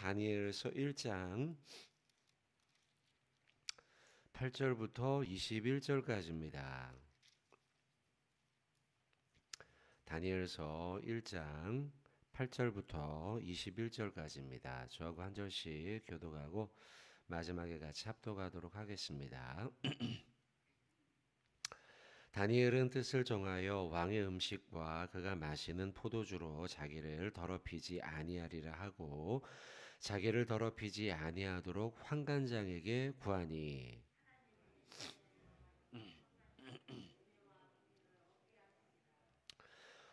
다니엘서 1장 8절부터 21절까지입니다. 다니엘서 1장 8절부터 21절까지입니다. 저하고 한 절씩 교독하고 마지막에 같이 합독하도록 하겠습니다. 다니엘은 뜻을 정하여 왕의 음식과 그가 마시는 포도주로 자기를 더럽히지 아니하리라 하고 자기를 더럽히지 아니하도록 환관장에게 구하니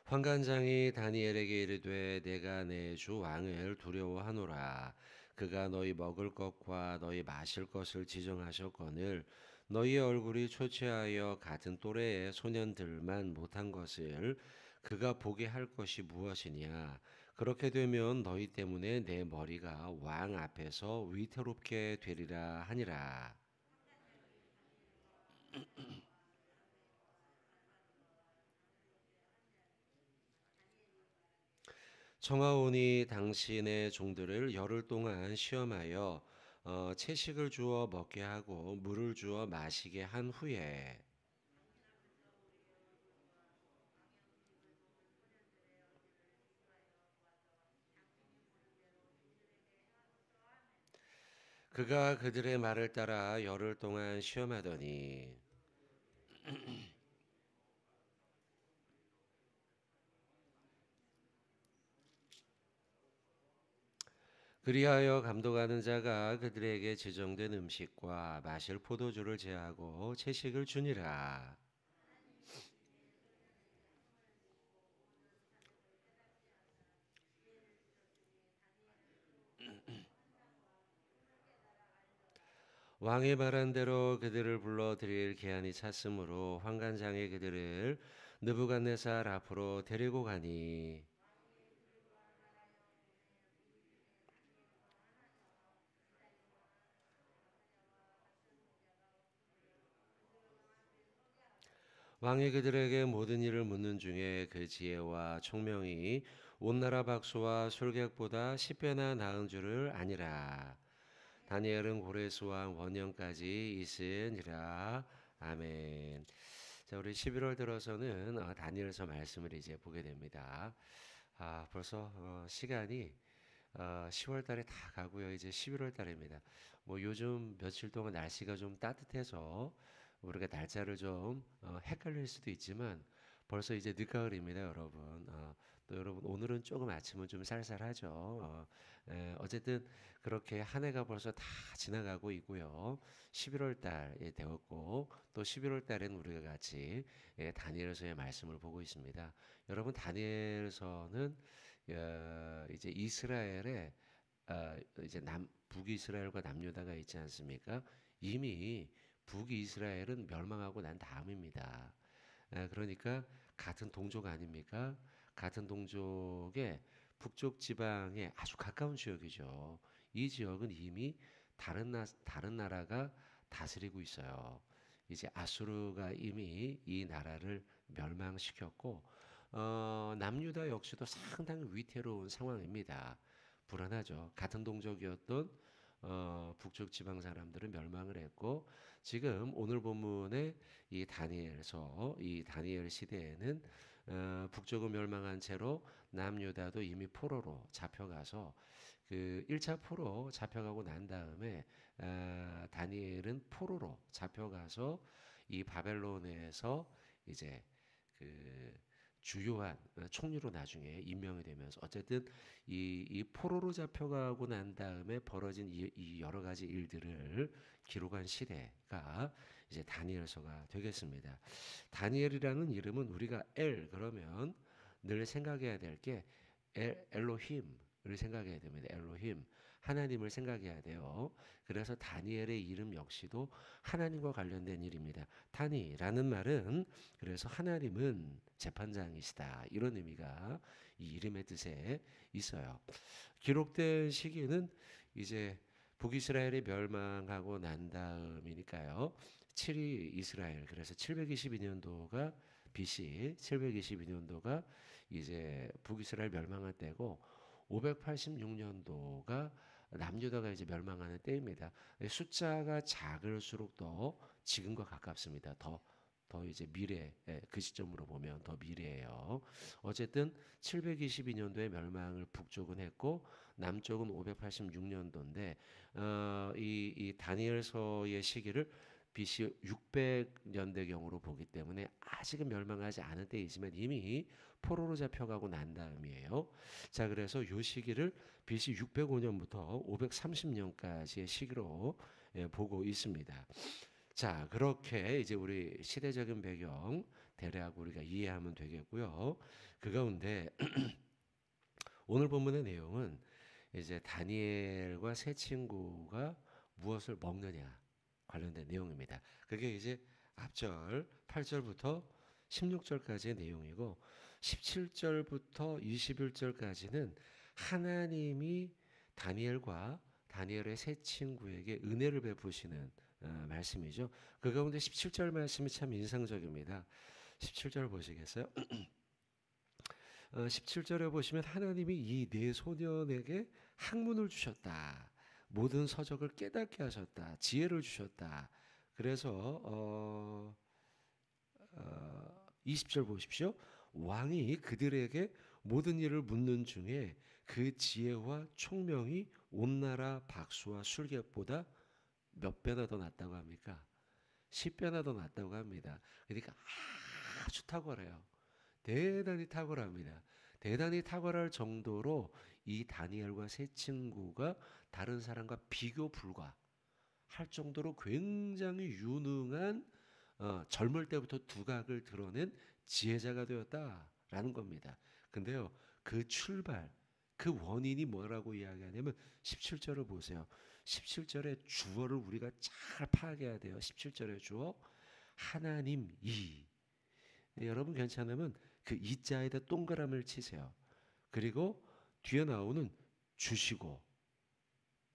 환관장이 다니엘에게 이르되 내가 내 주 왕을 두려워하노라. 그가 너희 먹을 것과 너희 마실 것을 지정하셨거늘 너희의 얼굴이 초췌하여 같은 또래의 소년들만 못한 것을 그가 보게 할 것이 무엇이냐. 그렇게 되면 너희 때문에 내 머리가 왕 앞에서 위태롭게 되리라 하니라. 청하오니 당신의 종들을 열흘 동안 시험하여 채식을 주어 먹게 하고 물을 주어 마시게 한 후에 그가 그들의 말을 따라 열흘 동안 시험하더니 그리하여 감독하는 자가 그들에게 지정된 음식과 마실 포도주를 제하고 채식을 주니라. 왕이 말한 대로 그들을 불러 드릴 기한이 찼으므로 환관장이 그들을 느부갓네살 앞으로 데리고 가니 왕이 그들에게 모든 일을 묻는 중에 그 지혜와 총명이 온 나라 박수와 술객보다 10배나 나은 줄을 아니라. 다니엘은 고레스왕 원년까지 있으니라. 아멘. 자, 우리 11월 들어서는 다니엘서 말씀을 이제 보게 됩니다. 벌써 시간이 10월 달에 다 가고요. 이제 11월 달입니다. 뭐 요즘 며칠 동안 날씨가 좀 따뜻해서 우리가 날짜를 좀 헷갈릴 수도 있지만 벌써 이제 늦가을입니다, 여러분. 또 여러분 오늘은 조금 아침은 좀 쌀쌀하죠. 어쨌든 그렇게 한 해가 벌써 다 지나가고 있고요. 11월 달에 되었고 또 11월 달에는 우리가 같이 다니엘서의 말씀을 보고 있습니다. 여러분 다니엘서는 이제 이스라엘의 이제 북이스라엘과 남유다가 있지 않습니까? 이미 북이스라엘은 멸망하고 난 다음입니다. 그러니까 같은 동족 아닙니까? 같은 동족의 북쪽 지방에 아주 가까운 지역이죠. 이 지역은 이미 다른 나라가 다스리고 있어요. 이제 아수르가 이미 이 나라를 멸망시켰고 남유다 역시도 상당히 위태로운 상황입니다. 불안하죠. 같은 동족이었던 북쪽 지방 사람들은 멸망을 했고 지금 오늘 본문의 이 다니엘 시대에는 북쪽은 멸망한 채로 남유다도 이미 포로로 잡혀가서 그 1차 포로 잡혀가고 난 다음에 다니엘은 포로로 잡혀가서 이 바벨론에서 이제 그 주요한 총리로 나중에 임명이 되면서 어쨌든 이 포로로 잡혀가고 난 다음에 벌어진 이 여러 가지 일들을 기록한 시대가 이제 다니엘서가 되겠습니다. 다니엘이라는 이름은 우리가 그러면 늘 생각해야 될 게 엘로힘을 생각해야 됩니다. 엘로힘 하나님을 생각해야 돼요. 그래서 다니엘의 이름 역시도 하나님과 관련된 일입니다. 다니라는 말은 그래서 하나님은 재판장이시다 이런 의미가 이 이름의 뜻에 있어요. 기록된 시기는 이제 북이스라엘이 멸망하고 난 다음이니까요. 7위 이스라엘 그래서 722년도가 BC 722년도가 이제 북이스라엘 멸망할 때고 586년도가 남유다가 이제 멸망하는 때입니다. 숫자가 작을수록 더 지금과 가깝습니다. 더 이제 미래, 그 시점으로 보면 더 미래예요. 어쨌든 722년도에 멸망을 북쪽은 했고 남쪽은 586년도인데 이 다니엘서의 시기를 BC 600년대경으로 보기 때문에 아직은 멸망하지 않은 때이지만 이미 포로로 잡혀가고 난 다음이에요. 자, 그래서 이 시기를 BC 605년부터 530년까지의 시기로 보고 있습니다. 자, 그렇게 이제 우리 시대적인 배경 대략 우리가 이해하면 되겠고요. 그 가운데 오늘 본문의 내용은 이제 다니엘과 세 친구가 무엇을 먹느냐 관련된 내용입니다. 그게 이제 앞절 8절부터 16절까지의 내용이고 17절부터 21절까지는 하나님이 다니엘의 세 친구에게 은혜를 베푸시는 말씀이죠. 그 가운데 17절 말씀이 참 인상적입니다. 17절 보시겠어요? 17절에 보시면 하나님이 이 네 소년에게 학문을 주셨다. 모든 서적을 깨닫게 하셨다. 지혜를 주셨다. 그래서 20절 보십시오. 왕이 그들에게 모든 일을 묻는 중에 그 지혜와 총명이 온 나라 박수와 술객보다 몇 배나 더 낫다고 합니까? 10배나 더 낫다고 합니다. 그러니까 아주 탁월해요. 대단히 탁월합니다. 대단히 탁월할 정도로 이 다니엘과 세 친구가 다른 사람과 비교 불가 할 정도로 굉장히 유능한 젊을 때부터 두각을 드러낸 지혜자가 되었다라는 겁니다. 근데요, 그 출발, 그 원인이 뭐라고 이야기하냐면 17절을 보세요. 17절의 주어를 우리가 잘 파악해야 돼요. 17절의 주어 하나님이. 여러분 괜찮으면 그 이자에다 동그라미를 치세요. 그리고 뒤에 나오는 주시고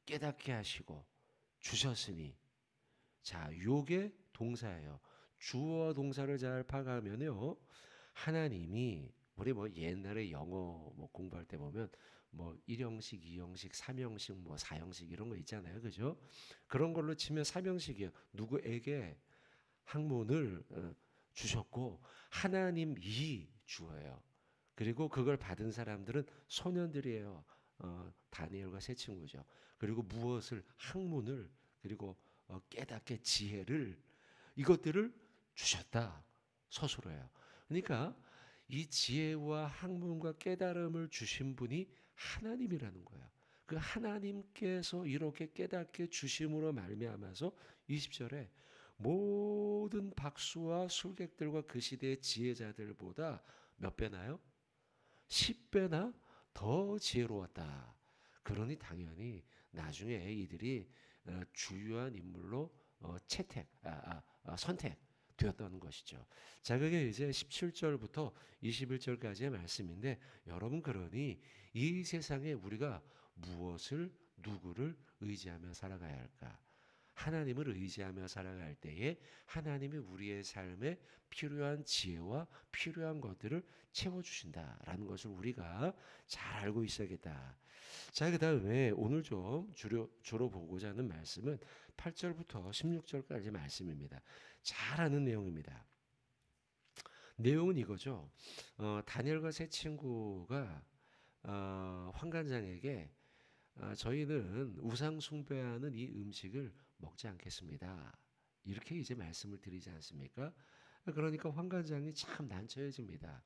깨닫게 하시고 주셨으니. 자, 요게 동사예요. 주어와 동사를 잘 파악하면요, 하나님이 우리 뭐 옛날에 영어 뭐 공부할 때 보면 뭐 1형식, 2형식, 3형식, 뭐 4형식 이런 거 있잖아요. 그죠? 그런 걸로 치면 3형식이에요. 누구에게 학문을 주셨고 하나님이 주어요. 그리고 그걸 받은 사람들은 소년들이에요. 다니엘과 세 친구죠. 그리고 무엇을 학문을 그리고 깨닫게 지혜를 이것들을 주셨다. 서술어요. 그러니까 이 지혜와 학문과 깨달음을 주신 분이 하나님이라는 거예요. 그 하나님께서 이렇게 깨닫게 주심으로 말미암아서 20절에 모든 박수와 술객들과 그 시대의 지혜자들보다 몇 배나요? 10배나 더 지혜로웠다. 그러니 당연히 나중에 이들이 주요한 인물로 선택되었던 것이죠. 자, 그게 이제 17절부터 21절까지의 말씀인데 여러분, 그러니 이 세상에 우리가 무엇을 누구를 의지하며 살아가야 할까? 하나님을 의지하며 살아갈 때에 하나님이 우리의 삶에 필요한 지혜와 필요한 것들을 채워주신다라는 것을 우리가 잘 알고 있어야겠다. 자, 그 다음에 오늘 좀 주로 보고자 하는 말씀은 8절부터 16절까지 말씀입니다. 잘 아는 내용입니다. 내용은 이거죠. 다니엘과 세 친구가 환관장에게 저희는 우상 숭배하는 이 음식을 먹지 않겠습니다. 이렇게 이제 말씀을 드리지 않습니까? 그러니까 환관장이 참 난처해집니다.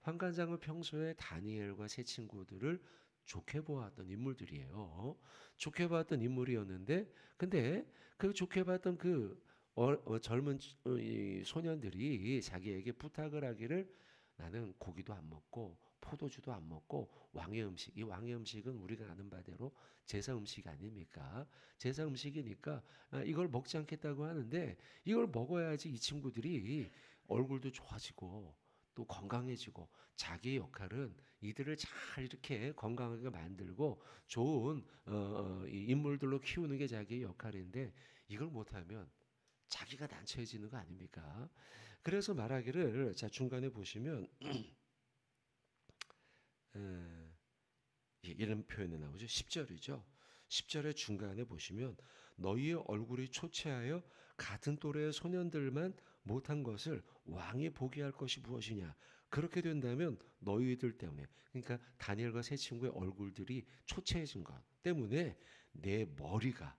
환관장은 평소에 다니엘과 세 친구들을 좋게 보았던 인물들이에요. 좋게 보았던 인물이었는데, 근데 그 좋게 봤던 그 젊은 이 소년들이 자기에게 부탁을 하기를 나는 고기도 안 먹고 포도주도 안 먹고 왕의 음식, 이 왕의 음식은 우리가 아는 바대로 제사 음식 아닙니까? 제사 음식이니까 이걸 먹지 않겠다고 하는데 이걸 먹어야지 이 친구들이 얼굴도 좋아지고 또 건강해지고 자기의 역할은 이들을 잘 이렇게 건강하게 만들고 좋은 이 인물들로 키우는 게 자기의 역할인데 이걸 못하면 자기가 난처해지는 거 아닙니까? 그래서 말하기를 자 중간에 보시면 이런 표현이 나오죠. 10절이죠. 10절의 중간에 보시면 너희의 얼굴이 초췌하여 같은 또래의 소년들만 못한 것을 왕이 보게 할 것이 무엇이냐. 그렇게 된다면 너희들 때문에, 그러니까 다니엘과 세 친구의 얼굴들이 초췌해진 것 때문에 내 머리가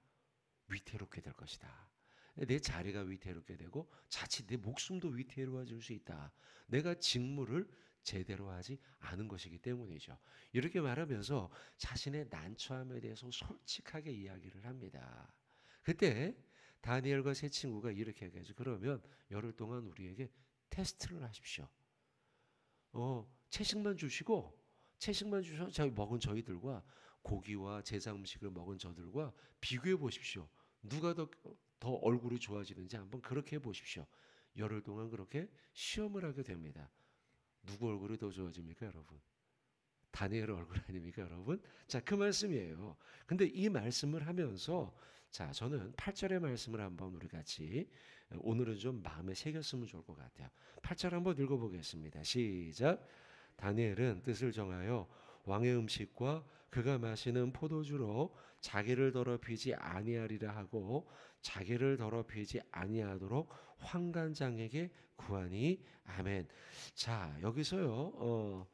위태롭게 될 것이다. 내 자리가 위태롭게 되고 자칫 내 목숨도 위태로워질 수 있다. 내가 직무를 제대로 하지 않은 것이기 때문이죠. 이렇게 말하면서 자신의 난처함에 대해서 솔직하게 이야기를 합니다. 그때 다니엘과 세 친구가 이렇게 얘기하죠. 그러면 열흘 동안 우리에게 테스트를 하십시오. 채식만 주시고, 채식만 주셔서 저희 먹은 저희들과 고기와 제사 음식을 먹은 저들과 비교해 보십시오. 누가 더 얼굴이 좋아지는지 한번 그렇게 해 보십시오. 열흘 동안 그렇게 시험을 하게 됩니다. 누구 얼굴이 더 좋아집니까, 여러분? 다니엘 얼굴 아닙니까, 여러분? 자, 그 말씀이에요. 근데 이 말씀을 하면서, 자, 저는 8절의 말씀을 한번 우리 같이 오늘은 좀 마음에 새겼으면 좋을 것 같아요. 8절 한번 읽어보겠습니다. 시작. 다니엘은 뜻을 정하여 왕의 음식과 그가 마시는 포도주로 자기를 더럽히지 아니하리라 하고 자기를 더럽히지 아니하도록 환관장에게 구하니 아멘. 자, 여기서요.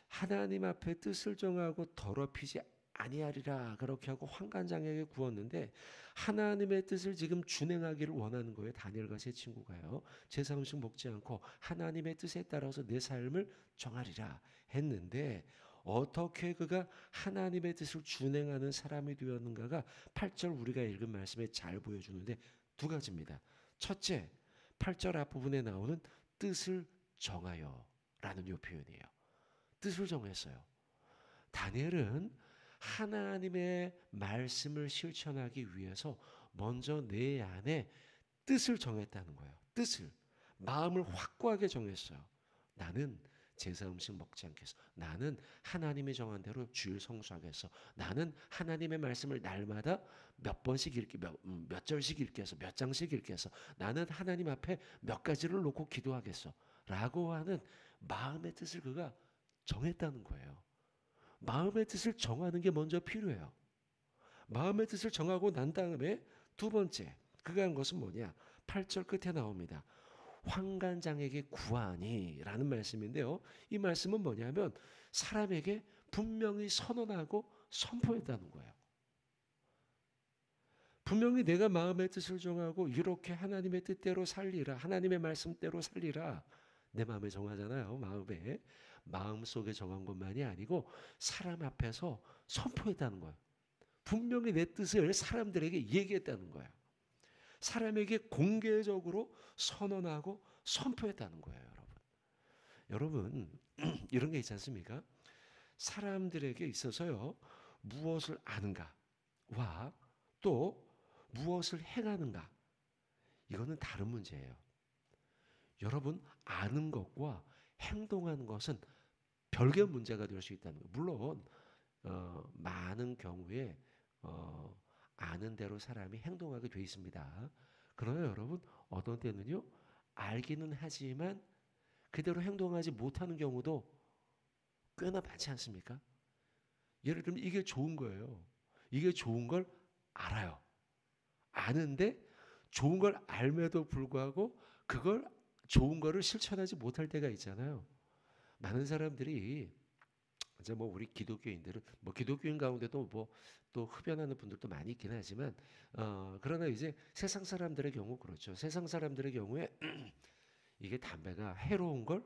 하나님 앞에 뜻을 정하고 더럽히지 아니하리라 그렇게 하고 환관장에게 구웠는데 하나님의 뜻을 지금 준행하기를 원하는 거예요. 다니엘과 세 친구가요. 제사 음식 먹지 않고 하나님의 뜻에 따라서 내 삶을 정하리라 했는데 어떻게 그가 하나님의 뜻을 준행하는 사람이 되었는가가 8절 우리가 읽은 말씀에 잘 보여주는데 두 가지입니다. 첫째, 8절 앞부분에 나오는 뜻을 정하여 라는 이 표현이에요. 뜻을 정했어요. 다니엘은 하나님의 말씀을 실천하기 위해서 먼저 내 안에 뜻을 정했다는 거예요. 뜻을. 마음을 확고하게 정했어요. 나는 제사 음식 먹지 않겠어. 나는 하나님이 정한 대로 주일 성수하겠어. 나는 하나님의 말씀을 날마다 몇 번씩 읽기, 몇 절씩 읽겠어. 몇 장씩 읽겠어. 나는 하나님 앞에 몇 가지를 놓고 기도하겠어. 라고 하는 마음의 뜻을 그가 정했다는 거예요. 마음의 뜻을 정하는 게 먼저 필요해요. 마음의 뜻을 정하고 난 다음에 두 번째 그가 한 것은 뭐냐? 8절 끝에 나옵니다. 환관장에게 구하니 라는 말씀인데요. 이 말씀은 뭐냐면 사람에게 분명히 선언하고 선포했다는 거예요. 분명히 내가 마음의 뜻을 정하고 이렇게 하나님의 뜻대로 살리라. 하나님의 말씀대로 살리라. 내 마음에 정하잖아요. 마음속에 정한 것만이 아니고 사람 앞에서 선포했다는 거예요. 분명히 내 뜻을 사람들에게 얘기했다는 거예요. 사람에게 공개적으로 선언하고 선포했다는 거예요, 여러분. 여러분, 이런 게 있지 않습니까? 사람들에게 있어서요, 무엇을 아는가와 또 무엇을 행하는가, 이거는 다른 문제예요. 여러분, 아는 것과 행동하는 것은 별개의 문제가 될 수 있다는 거예요. 물론 많은 경우에 아는 대로 사람이 행동하게 돼 있습니다. 그러나 여러분, 어떤 때는요, 알기는 하지만 그대로 행동하지 못하는 경우도 꽤나 많지 않습니까? 예를 들면 이게 좋은 거예요. 이게 좋은 걸 알아요. 아는데 좋은 걸 알매도 불구하고 그걸 좋은 거를 실천하지 못할 때가 있잖아요. 많은 사람들이 이제 뭐 우리 기독교인들은 뭐 기독교인 가운데도 뭐 또 흡연하는 분들도 많이 있긴 하지만 그러나 이제 세상 사람들의 경우 그렇죠. 세상 사람들의 경우에 이게 담배가 해로운 걸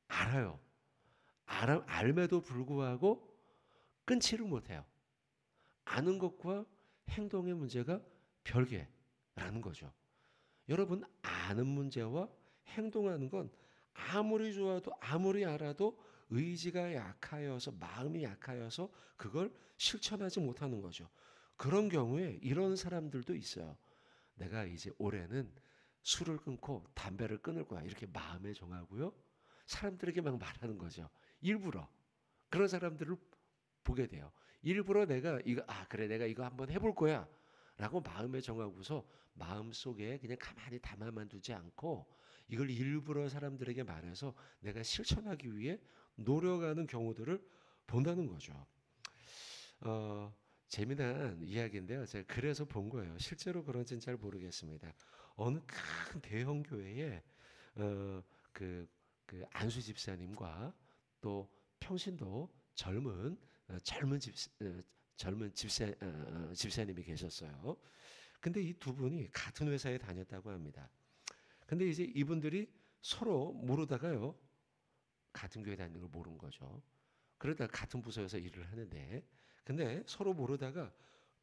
알아요. 알매도 불구하고 끊지를 못해요. 아는 것과 행동의 문제가 별개라는 거죠. 여러분, 아는 문제와 행동하는 건 아무리 좋아도 아무리 알아도 의지가 약하여서 마음이 약하여서 그걸 실천하지 못하는 거죠. 그런 경우에 이런 사람들도 있어요. 내가 이제 올해는 술을 끊고 담배를 끊을 거야. 이렇게 마음에 정하고요. 사람들에게 막 말하는 거죠. 일부러. 그런 사람들을 보게 돼요. 일부러 내가 이거 그래 내가 이거 한번 해볼 거야. 라고 마음에 정하고서 마음속에 그냥 가만히 담아만 두지 않고 이걸 일부러 사람들에게 말해서 내가 실천하기 위해 노력하는 경우들을 본다는 거죠. 재미난 이야기인데요. 제가 그래서 본 거예요. 실제로 그런지는 잘 모르겠습니다. 어느 큰 대형 교회에 어, 그, 그 안수 집사님과 또 평신도 젊은 집사님이 계셨어요. 근데 이 두 분이 같은 회사에 다녔다고 합니다. 근데 이제 이분들이 서로 모르다가요. 같은 교회 다니는 걸 모른 거죠. 그러다 같은 부서에서 일을 하는데 근데 서로 모르다가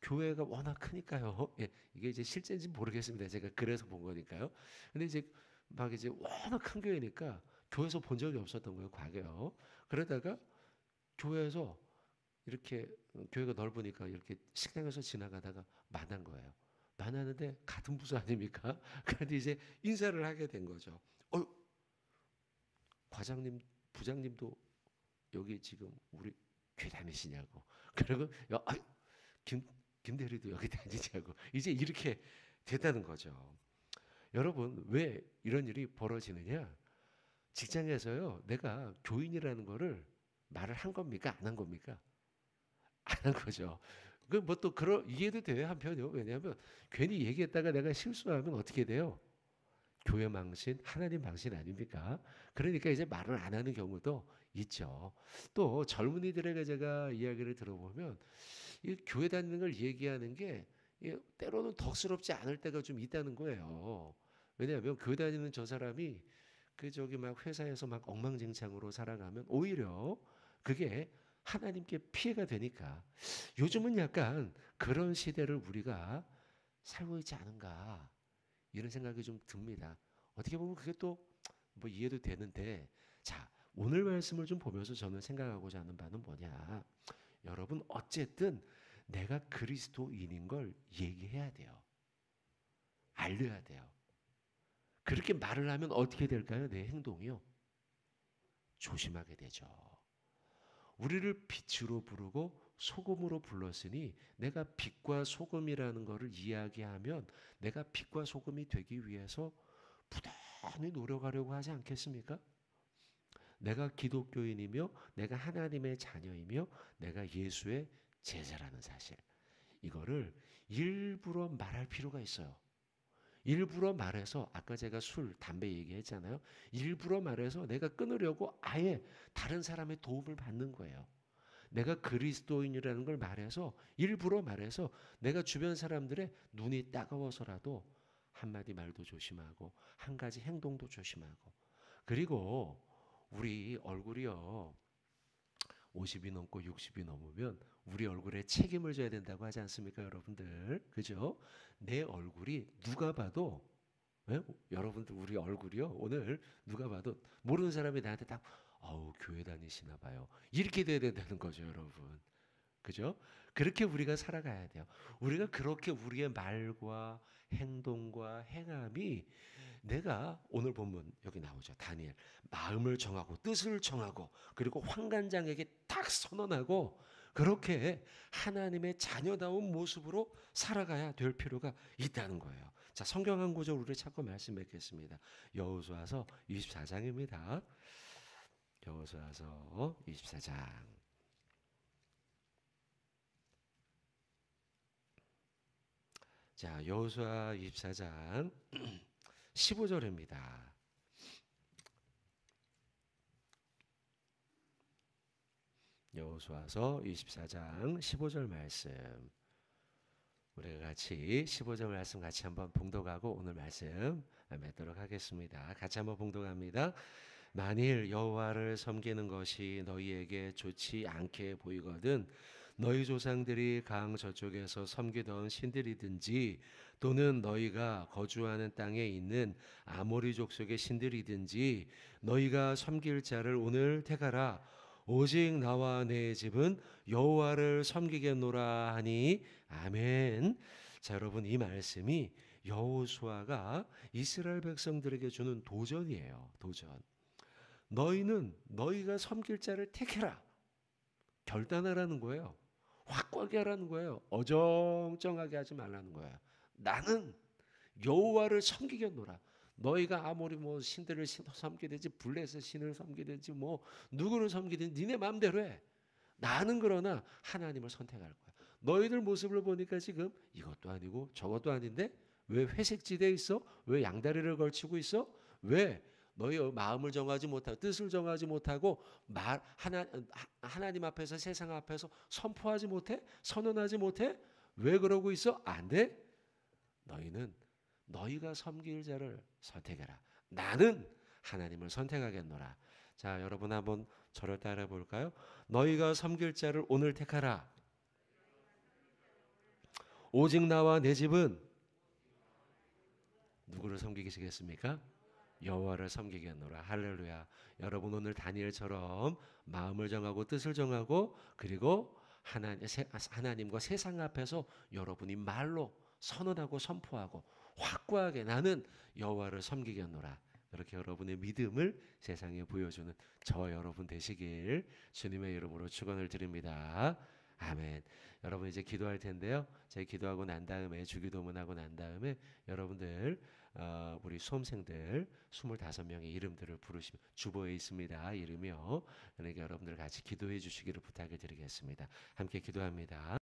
교회가 워낙 크니까요. 예, 이게 이제 실제인지 모르겠습니다. 제가 그래서 본 거니까요. 근데 이제 막 이제 워낙 큰 교회니까 교회에서 본 적이 없었던 거예요, 과거요. 그러다가 교회에서 이렇게 교회가 넓으니까 이렇게 식당에서 지나가다가 만난 거예요. 만나는데 같은 부서 아닙니까? 그런데 이제 인사를 하게 된 거죠. 과장님, 부장님도 여기 지금 우리 교회 다니시냐고. 그리고 김, 김 대리도 여기 다니냐고. 이제 이렇게 됐다는 거죠. 여러분, 왜 이런 일이 벌어지느냐? 직장에서요, 내가 교인이라는 거를 말을 한 겁니까? 안 한 겁니까? 안 한 거죠. 그 뭐 또 그런 이해도 돼요, 한편이요. 왜냐하면 괜히 얘기했다가 내가 실수하면 어떻게 돼요? 교회 망신, 하나님 망신 아닙니까? 그러니까 이제 말을 안 하는 경우도 있죠. 또 젊은이들에게 제가 이야기를 들어보면 이 교회 다니는 걸 얘기하는 게 때로는 덕스럽지 않을 때가 좀 있다는 거예요. 왜냐하면 교회 다니는 저 사람이 그 저기 막 회사에서 막 엉망진창으로 살아가면 오히려 그게 하나님께 피해가 되니까 요즘은 약간 그런 시대를 우리가 살고 있지 않은가 이런 생각이 좀 듭니다. 어떻게 보면 그게 또 뭐 이해도 되는데 자 오늘 말씀을 좀 보면서 저는 생각하고자 하는 바는 뭐냐 여러분 어쨌든 내가 그리스도인인 걸 얘기해야 돼요. 알려야 돼요. 그렇게 말을 하면 어떻게 될까요? 내 행동이요. 조심하게 되죠. 우리를 빛으로 부르고 소금으로 불렀으니 내가 빛과 소금이라는 것을 이야기하면 내가 빛과 소금이 되기 위해서 부단히 노력하려고 하지 않겠습니까? 내가 기독교인이며 내가 하나님의 자녀이며 내가 예수의 제자라는 사실. 이거를 일부러 말할 필요가 있어요. 일부러 말해서 아까 제가 술, 담배 얘기했잖아요. 일부러 말해서 내가 끊으려고 아예 다른 사람의 도움을 받는 거예요. 내가 그리스도인이라는 걸 말해서 일부러 말해서 내가 주변 사람들의 눈이 따가워서라도 한마디 말도 조심하고 한 가지 행동도 조심하고 그리고 우리 얼굴이요 50이 넘고 60이 넘으면 우리 얼굴에 책임을 져야 된다고 하지 않습니까 여러분들 그죠? 내 얼굴이 누가 봐도 예? 여러분들 우리 얼굴이요 오늘 누가 봐도 모르는 사람이 나한테 딱 어우 교회 다니시나 봐요 이렇게 돼야 된다는 거죠 여러분 그죠? 그렇게 우리가 살아가야 돼요 우리가 그렇게 우리의 말과 행동과 행함이 내가 오늘 본문 여기 나오죠 다니엘 마음을 정하고 뜻을 정하고 그리고 환관장에게 딱 선언하고 그렇게 하나님의 자녀다운 모습으로 살아가야 될 필요가 있다는 거예요. 자, 성경 한 구절 우리 찾고 말씀 맺겠습니다. 여호수아서 24장입니다. 여호수아서 24장. 자, 여호수아 24장 15절입니다. 여호수아서 24장 15절 말씀 우리가 같이 15절 말씀 같이 한번 봉독하고 오늘 말씀 맺도록 하겠습니다. 같이 한번 봉독합니다. 만일 여호와를 섬기는 것이 너희에게 좋지 않게 보이거든 너희 조상들이 강 저쪽에서 섬기던 신들이든지 또는 너희가 거주하는 땅에 있는 아모리 족속의 신들이든지 너희가 섬길 자를 오늘 택하라 오직 나와 내 집은 여호와를 섬기겠노라 하니 아멘. 자 여러분 이 말씀이 여호수아가 이스라엘 백성들에게 주는 도전이에요. 도전. 너희는 너희가 섬길 자를 택해라. 결단하라는 거예요. 확고하게 하라는 거예요. 어정쩡하게 하지 말라는 거예요. 나는 여호와를 섬기겠노라. 너희가 아무리 뭐 신들을 섬기든지 블레셋 신을 섬기든지 뭐 누구를 섬기든지 니네 마음대로 해. 나는 그러나 하나님을 선택할 거야. 너희들 모습을 보니까 지금 이것도 아니고 저것도 아닌데 왜 회색지대에 있어? 왜 양다리를 걸치고 있어? 왜 너희 마음을 정하지 못하고 뜻을 정하지 못하고 하나님 앞에서 세상 앞에서 선포하지 못해? 선언하지 못해? 왜 그러고 있어? 안 돼? 너희는 너희가 섬길 자를 선택해라. 나는 하나님을 선택하겠노라. 자, 여러분 한번 저를 따라 볼까요? 너희가 섬길 자를 오늘 택하라. 오직 나와 내 집은 누구를 섬기시겠습니까? 여호와를 섬기겠노라. 할렐루야. 여러분 오늘 다니엘처럼 마음을 정하고 뜻을 정하고 그리고 하나님과 세상 앞에서 여러분이 말로 선언하고 선포하고 확고하게 나는 여호와를 섬기겠노라. 그렇게 여러분의 믿음을 세상에 보여주는 저 여러분 되시길 주님의 이름으로 축원을 드립니다. 아멘. 여러분 이제 기도할 텐데요. 제가 기도하고 난 다음에 주기도문하고 난 다음에 여러분들 우리 수험생들 25명의 이름들을 부르시면 주보에 있습니다. 이름이요. 그러니까 여러분들 같이 기도해 주시기를 부탁을 드리겠습니다. 함께 기도합니다.